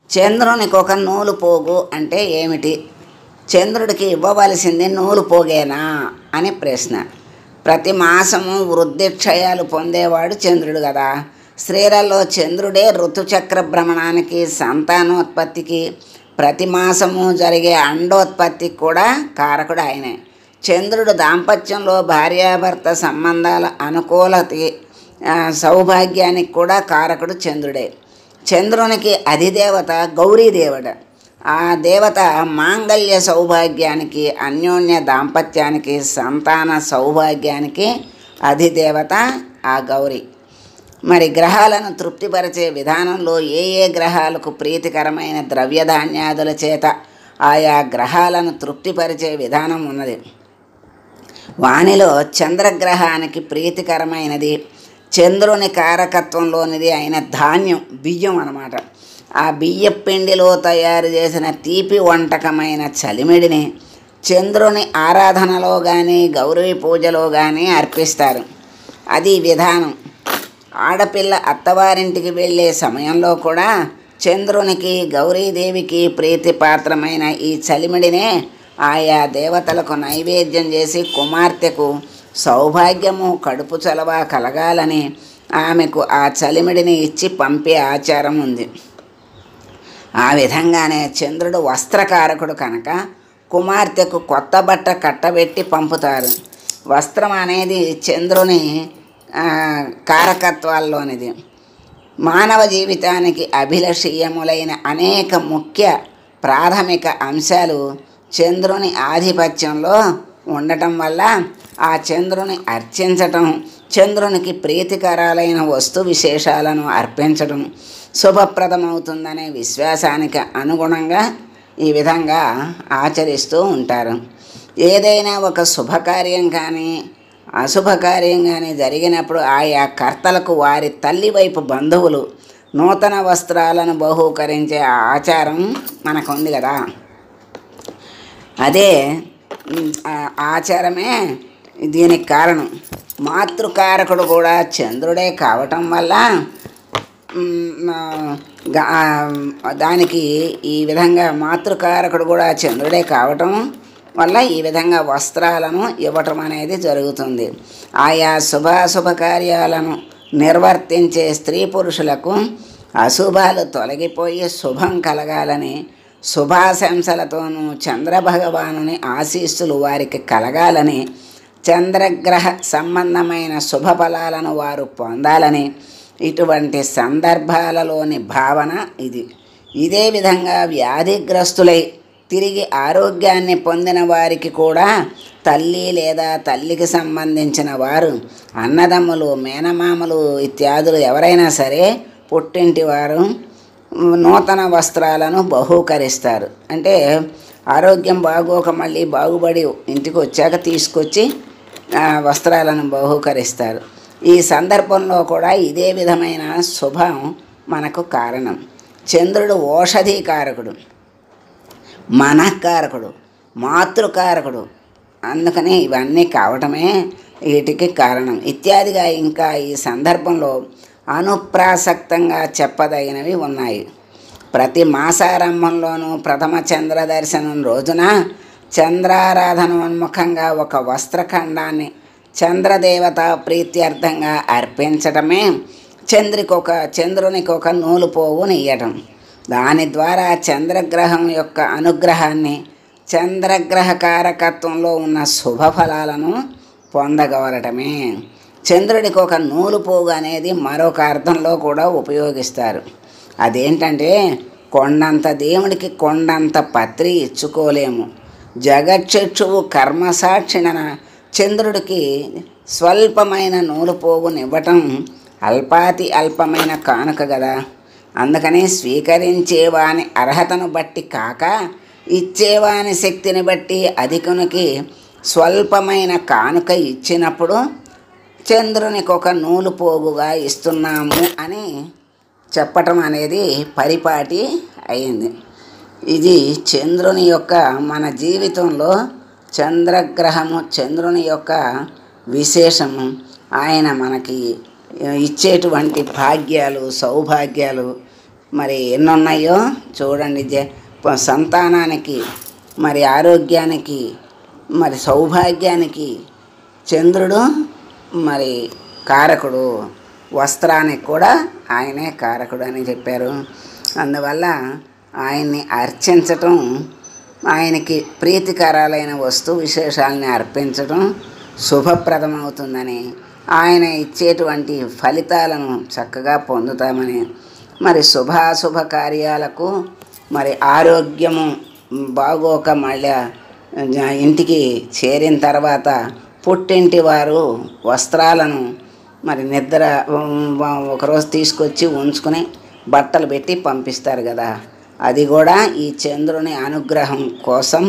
చంద్రునికి ఒక నూలు పోగు అంటే ఏమిటి? చంద్రుడికి ఇవ్వవలసింది నూలు పోగేనా అని ప్రశ్న. ప్రతి మాసము వృద్ధిక్షయాలు పొందేవాడు చంద్రుడు కదా. స్త్రీలలో చంద్రుడే ఋతుచక్ర భ్రమణానికి, సంతానోత్పత్తికి, ప్రతి మాసము జరిగే అండోత్పత్తికి కూడా కారకుడు ఆయనే. చంద్రుడు దాంపత్యంలో భార్యాభర్త సంబంధాల అనుకూలతకి, సౌభాగ్యానికి కూడా కారకుడు చంద్రుడే. చంద్రునికి అధిదేవత గౌరీదేవత. ఆ దేవత మాంగళ్య సౌభాగ్యానికి, అన్యోన్య దాంపత్యానికి, సంతాన సౌభాగ్యానికి అధిదేవత ఆ గౌరీ. మరి గ్రహాలను తృప్తిపరిచే విధానంలో ఏ ఏ గ్రహాలకు ప్రీతికరమైన ద్రవ్యధాన్యాదుల చేత ఆయా గ్రహాలను తృప్తిపరిచే విధానం ఉన్నది. వానిలో చంద్రగ్రహానికి ప్రీతికరమైనది, చంద్రుని కారకత్వంలోనిది అయిన ధాన్యం, బియ్యం అన్నమాట. ఆ బియ్య పిండిలో తయారు చేసిన తీపి వంటకమైన చలిమిడిని చంద్రుని ఆరాధనలో కానీ గౌరీ పూజలో కానీ అర్పిస్తారు. అది విధానం. ఆడపిల్ల అత్తవారింటికి వెళ్ళే సమయంలో కూడా చంద్రునికి, గౌరీదేవికి ప్రీతిపాత్రమైన ఈ చలిమిడినే ఆయా దేవతలకు నైవేద్యం చేసి కుమార్తెకు సౌభాగ్యము, కడుపు చలవ కలగాలని ఆమెకు ఆ చలిమిడిని ఇచ్చి పంపే ఆచారం ఉంది. ఆ విధంగానే చంద్రుడు వస్త్రకారకుడు కనుక కుమార్తెకు కొత్త బట్ట కట్టబెట్టి పంపుతారు. వస్త్రం అనేది చంద్రుని కారకత్వాల్లోనిది. మానవ జీవితానికి అభిలషీయములైన అనేక ముఖ్య ప్రాథమిక అంశాలు చంద్రుని ఆధిపత్యంలో ఉండటం వల్ల ఆ చంద్రుని అర్చించటం, చంద్రునికి ప్రీతికరాలైన వస్తు విశేషాలను అర్పించడం శుభప్రదమవుతుందనే విశ్వాసానికి అనుగుణంగా ఈ విధంగా ఆచరిస్తూ ఉంటారు. ఏదైనా ఒక శుభకార్యం కానీ అశుభకార్యం కానీ జరిగినప్పుడు ఆయా కర్తలకు వారి తల్లి వైపు బంధువులు నూతన వస్త్రాలను బహూకరించే ఆచారం మనకు ఉంది కదా. అదే ఆచారమే దీనికి కారణం. మాతృకారకుడు కూడా చంద్రుడే కావటం వల్ల దానికి ఈ విధంగా మాతృకారకుడు కూడా చంద్రుడే కావటం వల్ల ఈ విధంగా వస్త్రాలను ఇవ్వటం అనేది జరుగుతుంది. ఆయా శుభాశుభ కార్యాలను నిర్వర్తించే స్త్రీ పురుషులకు అశుభాలు తొలగిపోయి శుభం కలగాలని, శుభాశంసలతోనూ చంద్రభగవానుని ఆశీస్సులు వారికి కలగాలని, చంద్రగ్రహ సంబంధమైన శుభఫలాలను వారు పొందాలని ఇటువంటి సందర్భాలలోని భావన ఇది. ఇదే విధంగా వ్యాధిగ్రస్తులై తిరిగి ఆరోగ్యాన్ని పొందిన వారికి కూడా తల్లి లేదా తల్లికి సంబంధించిన వారు, అన్నదమ్ములు, మేనమామలు ఇత్యాదులు ఎవరైనా సరే పుట్టింటి వారు నూతన వస్త్రాలను బహూకరిస్తారు. అంటే ఆరోగ్యం బాగోక మళ్ళీ బాగుపడి ఇంటికి వచ్చాక తీసుకొచ్చి వస్త్రాలను బహూకరిస్తారు. ఈ సందర్భంలో కూడా ఇదే విధమైన శుభం మనకు కారణం. చంద్రుడు ఓషధీకారకుడు, మనఃకారకుడు, మాతృకారకుడు. అందుకని ఇవన్నీ కావటమే వీటికి కారణం. ఇత్యాదిగా ఇంకా ఈ సందర్భంలో అనుప్రాసక్తంగా చెప్పదగినవి ఉన్నాయి. ప్రతి మాసారంభంలోనూ ప్రథమ చంద్ర దర్శనం రోజున చంద్రారాధనోన్ముఖంగా ఒక వస్త్రఖండాన్ని చంద్రదేవత ప్రీత్యర్థంగా అర్పించటమే చంద్రునికి ఒక నూలు పోగునియ్యటం. దాని ద్వారా చంద్రగ్రహం యొక్క అనుగ్రహాన్ని, చంద్రగ్రహ కారకత్వంలో ఉన్న శుభఫలాలను పొందగలగటమే. చంద్రుడికి ఒక నూలు పోగు అనేది మరొక అర్థంలో కూడా ఉపయోగిస్తారు. అదేంటంటే, కొండంత దేవుడికి కొండంత పత్రి ఇచ్చుకోలేము, జగచ్చక్షువు కర్మసాక్షిణన చంద్రుడికి స్వల్పమైన నూలు పోగునివ్వటం అల్పాతి అల్పమైన కానుక కదా. అందుకని స్వీకరించేవాని అర్హతను బట్టి కాక ఇచ్చేవాని శక్తిని బట్టి అధికునికి స్వల్పమైన కానుక ఇచ్చినప్పుడు చంద్రునికి ఒక నూలు పోగుగా ఇస్తున్నాము అని చెప్పటం అనేది పరిపాటి అయింది. ఇది చంద్రుని యొక్క మన జీవితంలో చంద్రగ్రహము, చంద్రుని యొక్క విశేషము. ఆయన మనకి ఇచ్చేటువంటి భాగ్యాలు, సౌభాగ్యాలు మరి ఎన్నున్నాయో చూడండి సంతానానికి, మరి ఆరోగ్యానికి, మరి సౌభాగ్యానికి చంద్రుడు మరి కారకుడు, వస్త్రానికి కూడా ఆయనే కారకుడు అని చెప్పారు. అందువల్ల ఆయన్ని అర్చించటం, ఆయనకి ప్రీతికరాలైన వస్తు విశేషాలని అర్పించటం శుభప్రదమవుతుందని, ఆయన ఇచ్చేటువంటి ఫలితాలను చక్కగా పొందుతామని, మరి శుభాశుభ కార్యాలకు, మరి ఆరోగ్యము బాగోక మళ్ళీ ఇంటికి చేరిన తర్వాత పుట్టింటి వారు వస్త్రాలను మరి నిద్ర ఒకరోజు తీసుకొచ్చి ఉంచుకుని బట్టలు పెట్టి పంపిస్తారు కదా, అది కూడా ఈ చంద్రుని అనుగ్రహం కోసం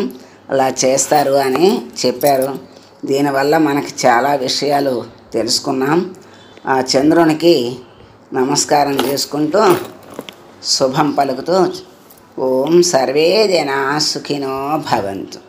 అలా చేస్తారు అని చెప్పారు. దీనివల్ల మనకి చాలా విషయాలు తెలుసుకున్నాం. ఆ చంద్రునికి నమస్కారం చేసుకుంటూ శుభం పలుకుతూ ఓం సర్వే జనా సుఖినో భవంతు.